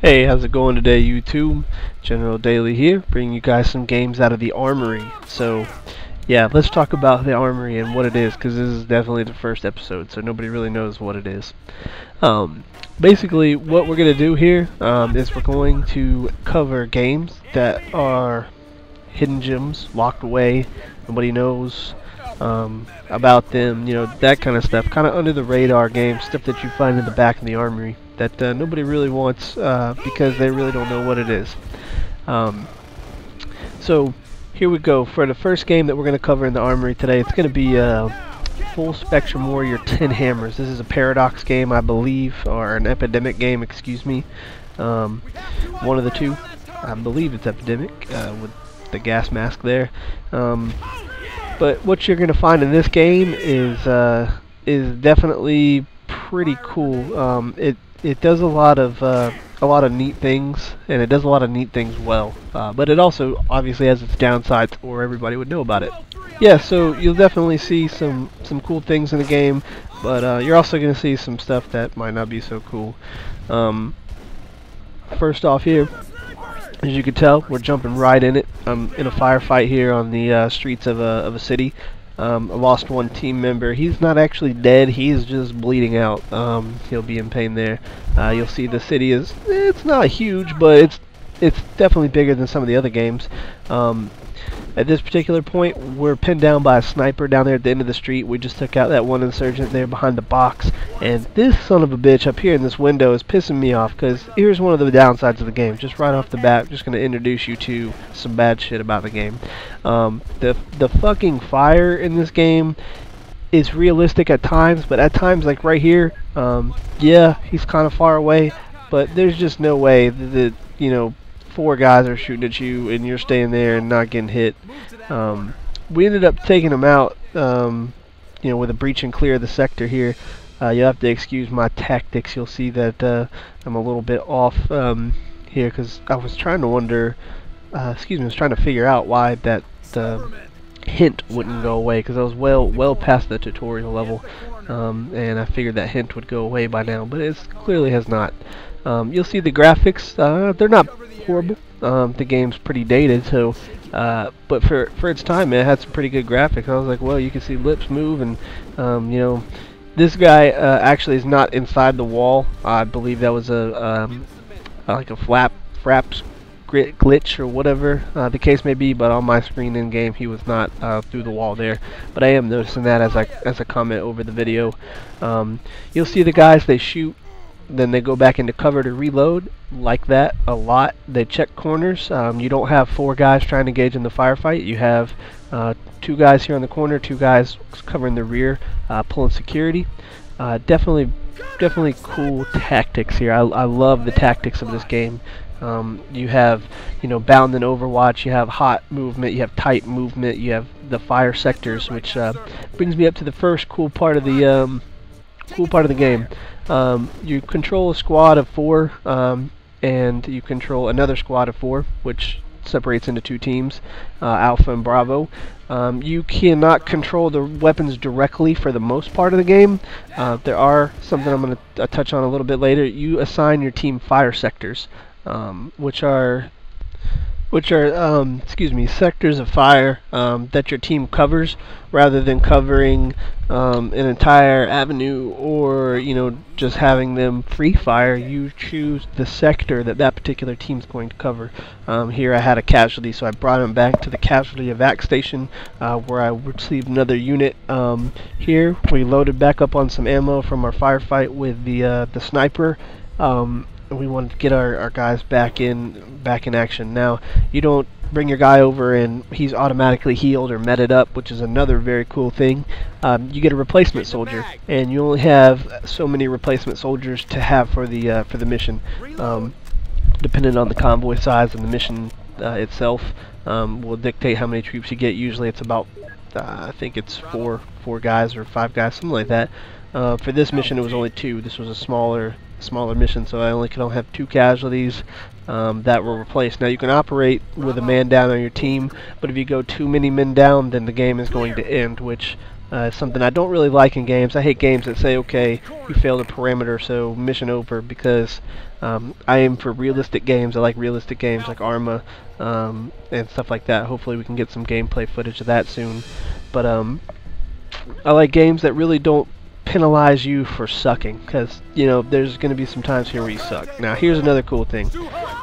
Hey, how's it going today, YouTube? General Daily here, bringing you guys some games out of the Armory. So, yeah, let's talk about the Armory and what it is, because this is definitely the first episode, so nobody really knows what it is. Basically, what we're going to do here is we're going to cover games that are hidden gems, locked away, nobody knows about them, you know, that kind of stuff, kind of under the radar games, stuff that you find in the back of the Armory that nobody really wants because they really don't know what it is. So here we go. For the first game that we're going to cover in the Armory today, it's going to be Full Spectrum Warrior 10 Hammers. This is a Paradox game, I believe, or an Epidemic game, excuse me. One of the two. I believe it's Epidemic with the gas mask there. But what you're going to find in this game is definitely pretty cool. It does a lot of neat things, and it does a lot of neat things well. But it also obviously has its downsides, or everybody would know about it. Yeah, so you'll definitely see some cool things in the game, but you're also going to see some stuff that might not be so cool. First off here, as you can tell, we're jumping right in it. I'm in a firefight here on the streets of a city. I lost one team member. He's not actually dead, he's just bleeding out. He'll be in pain there. You'll see the city it's not huge, but it's definitely bigger than some of the other games. At this particular point, we're pinned down by a sniper down there at the end of the street. We just took out that one insurgent there behind the box, and this son of a bitch up here in this window is pissing me off, because here's one of the downsides of the game. Just right off the bat, just going to introduce you to some bad shit about the game. The fucking fire in this game is realistic at times, but at times, like right here, yeah, he's kind of far away, but there's just no way that, you know, 4 guys are shooting at you and you're staying there and not getting hit. We ended up taking them out, you know, with a breach and clear of the sector here. You'll have to excuse my tactics. You'll see that I'm a little bit off here, because I was trying to wonder, excuse me, I was trying to figure out why that hint wouldn't go away, because I was well past the tutorial level, and I figured that hint would go away by now, but it clearly has not. You'll see the graphics, they're not horrible. The game's pretty dated, so but for its time, it had some pretty good graphics. I was like, well, you can see lips move, and you know, this guy actually is not inside the wall. I believe that was a like a fraps glitch or whatever the case may be, but on my screen in game he was not through the wall there. But I am noticing that as a comment over the video. You'll see the guys, they shoot, then they go back into cover to reload, like that a lot. They check corners. You don't have 4 guys trying to engage in the firefight. You have 2 guys here on the corner, 2 guys covering the rear, pulling security. Definitely cool tactics here. I love the tactics of this game. You have, you know, bound and overwatch, you have hot movement, you have tight movement, you have the fire sectors, which brings me up to the first cool part of the game. You control a squad of 4, and you control another squad of 4, which separates into 2 teams, Alpha and Bravo. You cannot control the weapons directly for the most part of the game. There are something I'm going to touch on a little bit later. You assign your team fire sectors, which are excuse me, sectors of fire that your team covers, rather than covering an entire avenue, or, you know, just having them free fire. You choose the sector that particular team's going to cover. Here I had a casualty, so I brought him back to the casualty evac station, where I received another unit. Here we loaded back up on some ammo from our firefight with the sniper. We wanted to get our guys back in action. Now, you don't bring your guy over and he's automatically healed or meted up, which is another very cool thing. You get a replacement soldier, and you only have so many replacement soldiers to have for the mission. Depending on the convoy size and the mission itself, will dictate how many troops you get. Usually it's about I think it's 4 guys or 5 guys, something like that. For this mission, it was only 2. This was a smaller mission, so I could only have 2 casualties that were replaced. Now, you can operate with a man down on your team, but if you go too many men down, then the game is going to end, which It's something I don't really like in games. I hate games that say, okay, you failed a parameter, so mission over, because I aim for realistic games. I like realistic games like Arma and stuff like that. Hopefully we can get some gameplay footage of that soon. But I like games that really don't penalize you for sucking, because you know there's going to be some times here where you suck. Now here's another cool thing.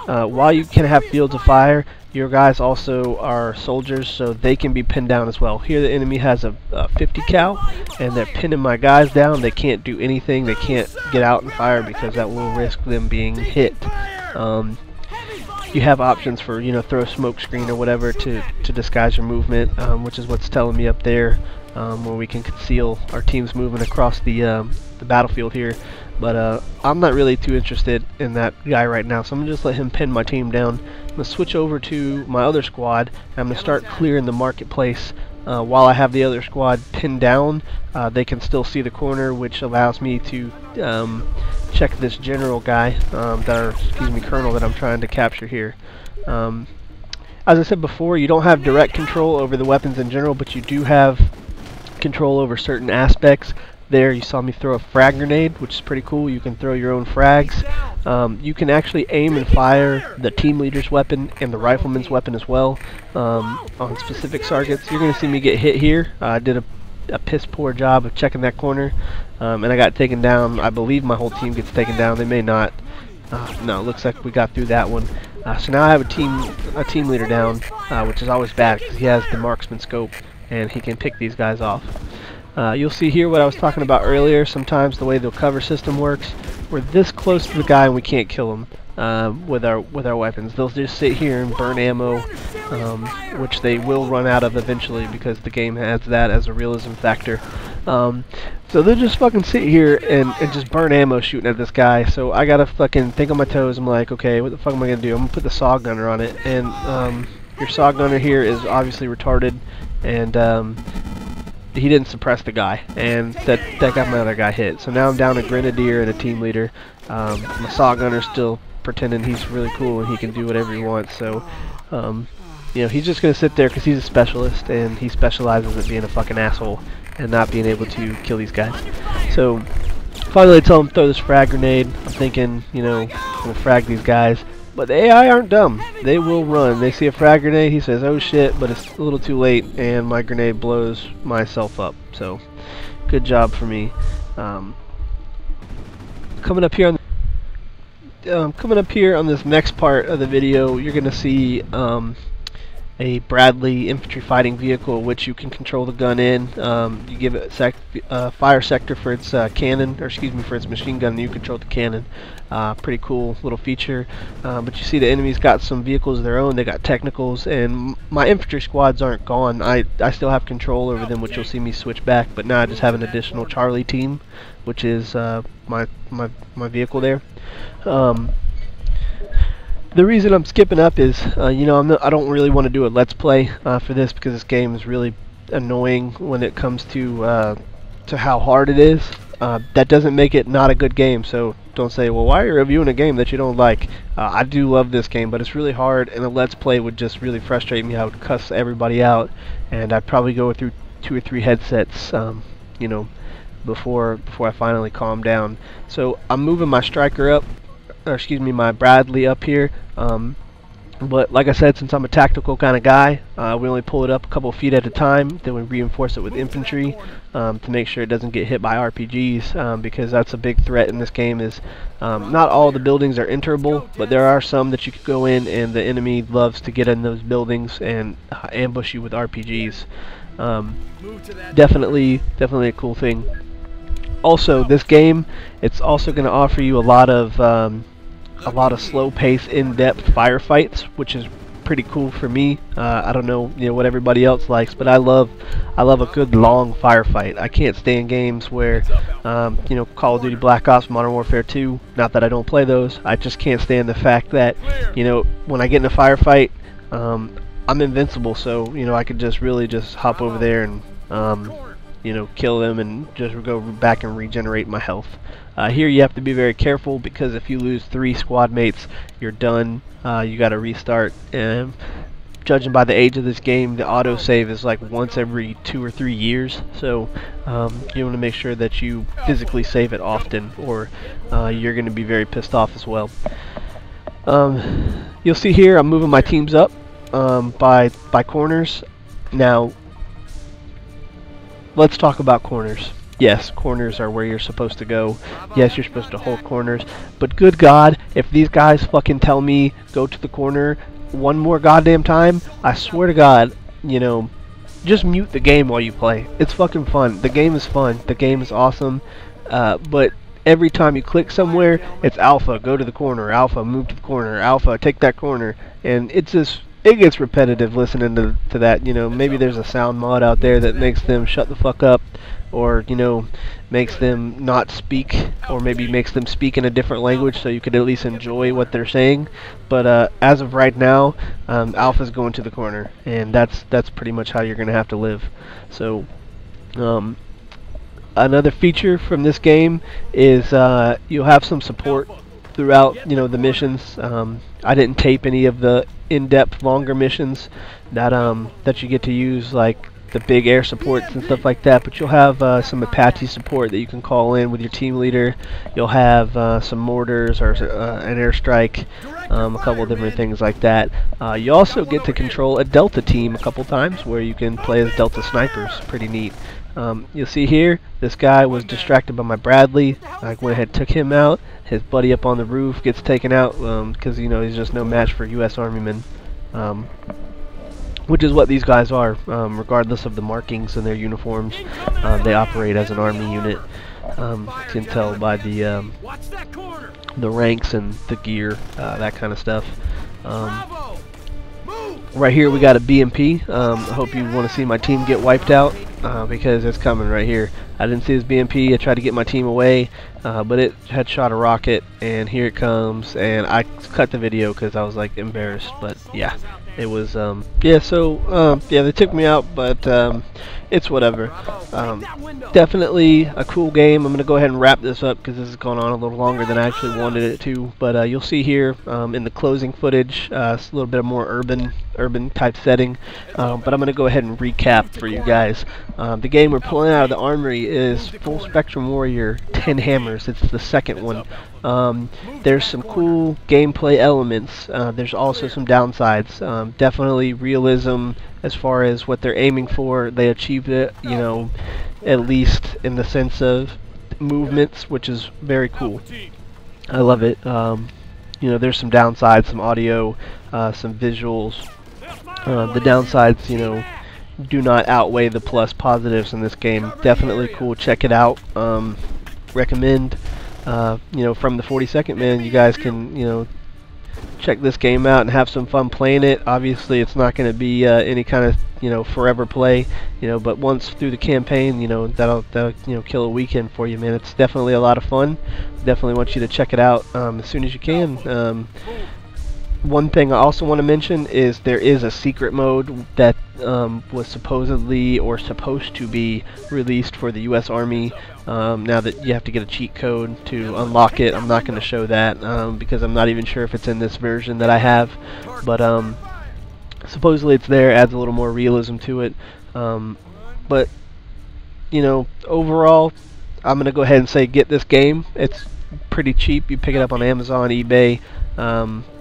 While you can have fields of fire, your guys also are soldiers, so they can be pinned down as well. Here the enemy has a 50 cal, and they're pinning my guys down. They can't do anything. They can't get out and fire because that will risk them being hit. You have options for, you know, throw a smoke screen or whatever to disguise your movement, which is what's telling me up there, where we can conceal our teams moving across the battlefield here. But I'm not really too interested in that guy right now, so I'm going to just let him pin my team down. I'm going to switch over to my other squad, and I'm going to start clearing the marketplace. While I have the other squad pinned down, they can still see the corner, which allows me to check this general guy, colonel that I'm trying to capture here. As I said before, you don't have direct control over the weapons in general, but you do have control over certain aspects. There you saw me throw a frag grenade, which is pretty cool. You can throw your own frags. You can actually aim and fire the team leader's weapon and the rifleman's weapon as well on specific targets. You're going to see me get hit here. I did a piss poor job of checking that corner, and I got taken down. I believe my whole team gets taken down. They may not. No, it looks like we got through that one. So now I have a team leader down, which is always bad because he has the marksman scope and he can pick these guys off. You'll see here what I was talking about earlier. Sometimes the way the cover system works, we're this close to the guy and we can't kill him with our weapons. They'll just sit here and burn ammo, which they will run out of eventually because the game has that as a realism factor. So they'll just fucking sit here and just burn ammo shooting at this guy. So I gotta fucking think on my toes. I'm like, okay, what the fuck am I gonna do? I'm gonna put the saw gunner on it, and your saw gunner here is obviously retarded, and he didn't suppress the guy, and that got my other guy hit. So now I'm down a grenadier and a team leader. My saw gunner's still pretending he's really cool and he can do whatever he wants. So you know, he's just gonna sit there because he's a specialist and he specializes at being a fucking asshole and not being able to kill these guys. So finally I tell him throw this frag grenade. I'm thinking, you know, I'm gonna frag these guys. But the AI aren't dumb. They will run. They see a frag grenade, he says, oh shit, but it's a little too late, and my grenade blows myself up. So, good job for me. Coming up here on this next part of the video, you're going to see a Bradley infantry fighting vehicle, which you can control the gun in. You give it fire sector for its cannon, or excuse me, for its machine gun, and you control the cannon. Pretty cool little feature. But you see the enemy's got some vehicles of their own. They got technicals, and my infantry squads aren't gone. I still have control over them, which you'll see me switch back. But now I just have an additional Charlie team, which is my vehicle there. The reason I'm skipping up is, you know, I don't really want to do a let's play for this because this game is really annoying when it comes to how hard it is. That doesn't make it not a good game, so don't say, well, why are you reviewing a game that you don't like? I do love this game, but it's really hard, and a let's play would just really frustrate me. I would cuss everybody out, and I'd probably go through 2 or 3 headsets, you know, before I finally calm down. So I'm moving my striker up, or excuse me, my Bradley up here. But like I said, since I'm a tactical kind of guy, we only pull it up a couple feet at a time, then we reinforce it with infantry to make sure it doesn't get hit by RPGs, because that's a big threat in this game. Is not all the buildings are enterable, but there are some that you could go in and the enemy loves to get in those buildings and ambush you with RPGs. Definitely a cool thing. Also, this game, it's also going to offer you a lot of slow-paced, in-depth firefights, which is pretty cool for me. I don't know, you know, what everybody else likes, but I love a good long firefight. I can't stand games where, you know, Call of Duty Black Ops, Modern Warfare 2. Not that I don't play those. I just can't stand the fact that, you know, when I get in a firefight, I'm invincible. So, you know, I could just really just hop over there and, you know, kill them and just go back and regenerate my health. Here you have to be very careful because if you lose 3 squad mates, you're done. You got to restart. And judging by the age of this game, the autosave is like once every 2 or 3 years, so you want to make sure that you physically save it often, or you're going to be very pissed off as well. You'll see here I'm moving my teams up by corners. Now, let's talk about corners. Yes, corners are where you're supposed to go. Yes, you're supposed to hold corners. But good God, if these guys fucking tell me go to the corner one more goddamn time, I swear to God, you know, just mute the game while you play. It's fucking fun. The game is fun. The game is awesome. But every time you click somewhere, it's alpha, go to the corner, alpha, move to the corner, alpha, take that corner. And it's just, it gets repetitive listening to that. You know, maybe there's a sound mod out there that makes them shut the fuck up, or, you know, makes them not speak, or maybe makes them speak in a different language so you could at least enjoy what they're saying. But as of right now, alpha's going to the corner, and that's pretty much how you're going to have to live. So another feature from this game is you'll have some support throughout, you know, the missions. I didn't tape any of the in-depth longer missions that you get to use, like the big air supports and stuff like that, but you'll have some Apache support that you can call in with your team leader. You'll have some mortars or an airstrike, a couple different things like that. You also get to control a Delta team a couple times where you can play as Delta snipers. Pretty neat. You'll see here, this guy was distracted by my Bradley. I went ahead and took him out. His buddy up on the roof gets taken out because, you know, he's just no match for U.S. Army men. Which is what these guys are, regardless of the markings in their uniforms. They operate as an Army unit. You can tell by the ranks and the gear, that kind of stuff. Right here we got a BMP. I hope you want to see my team get wiped out, because it's coming right here. I didn't see this BMP. I tried to get my team away, but it had shot a rocket, and here it comes, and I cut the video because I was like embarrassed. But yeah, it was yeah, so yeah, they took me out, but it's whatever. Definitely a cool game. I'm gonna go ahead and wrap this up because this has gone on a little longer than I actually wanted it to. But you'll see here in the closing footage, it's a little bit more urban type setting. But I'm gonna go ahead and recap for you guys. The game we're pulling out of the armory is Full Spectrum Warrior 10 Hammers. It's the second one. There's some cool gameplay elements. There's also some downsides. Definitely realism as far as what they're aiming for. They achieved it, you know, at least in the sense of movements, which is very cool. I love it. You know, there's some downsides, some audio, some visuals. The downsides, you know, do not outweigh the plus positives in this game. Definitely cool. Check it out. Recommend. You know, from the 42nd Man, you guys can, you know, check this game out and have some fun playing it. Obviously, it's not going to be any kind of, you know, forever play, you know, but once through the campaign, you know, that'll you know, kill a weekend for you, man. It's definitely a lot of fun. Definitely want you to check it out as soon as you can. One thing I also want to mention is there is a secret mode that was supposedly or supposed to be released for the U.S. Army. Now that you have to get a cheat code to unlock it, I'm not going to show that because I'm not even sure if it's in this version that I have. But supposedly it's there, adds a little more realism to it. But you know, overall, I'm going to go ahead and say get this game. It's pretty cheap. You pick it up on Amazon, eBay,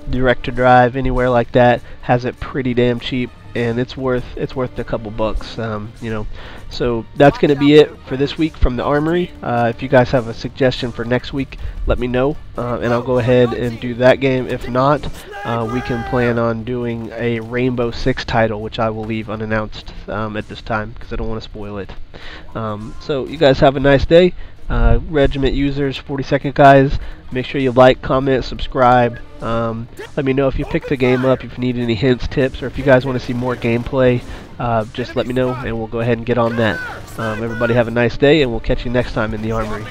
direct to drive, anywhere like that. Has it pretty damn cheap, and it's worth a couple bucks. You know, so that's gonna be it for this week from the Armory. If you guys have a suggestion for next week, let me know, and I'll go ahead and do that game. If not, we can plan on doing a Rainbow Six title, which I will leave unannounced at this time because I don't want to spoil it. So you guys have a nice day. Regiment users, 42nd guys, make sure you like, comment, subscribe. Let me know if you picked the game up, if you need any hints, tips, or if you guys want to see more gameplay. Just let me know and we'll go ahead and get on that. Everybody have a nice day, and we'll catch you next time in the Armory.